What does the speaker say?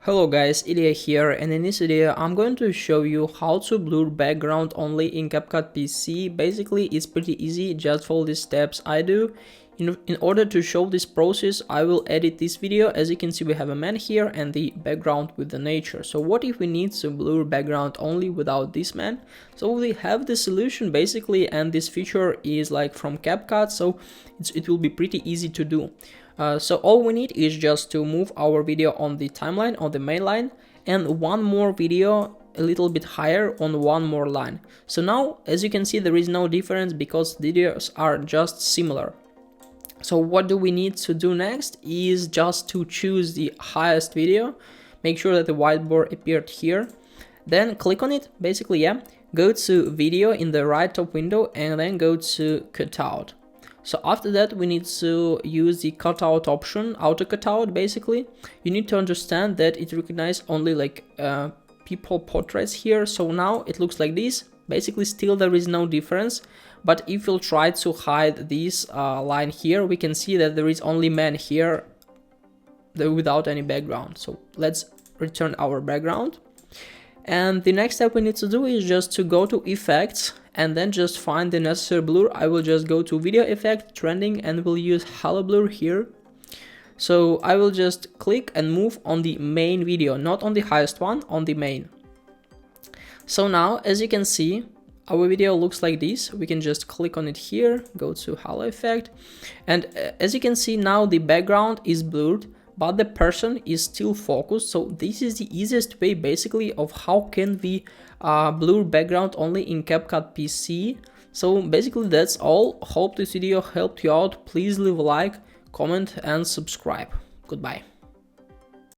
Hello guys, Ilya here, and in this video I'm going to show you how to blur background only in CapCut PC. Basically it's pretty easy, just follow the steps I do. In order to show this process, I will edit this video. As you can see, we have a man here and the background with the nature. So what if we need to blur background only without this man? So we have the solution basically, and this feature is like from CapCut, so it will be pretty easy to do. So all we need is just to move our video on the timeline, on the main line, and one more video a little bit higher on one more line. So now, as you can see, there is no difference because videos are just similar. So what do we need to do next is just to choose the highest video, make sure that the whiteboard appeared here, then click on it, basically, go to video in the right top window and then go to cutout. So after that, we need to use the cutout option, auto cutout basically. You need to understand that it recognizes only like people portraits here. So now it looks like this. Basically still there is no difference. But if we'll try to hide this line here, we can see that there is only man here without any background. So let's return our background. And the next step we need to do is just to go to effects and then just find the necessary blur. I will just go to video effect, trending, and we'll use halo blur here. So I will just click and move on the main video, not on the highest one, on the main. So now, as you can see, our video looks like this. We can just click on it here, go to halo effect, and as you can see now the background is blurred, but the person is still focused. So this is the easiest way basically of how can we blur background only in CapCut PC. So basically that's all. Hope this video helped you out. Please leave a like, comment and subscribe. Goodbye.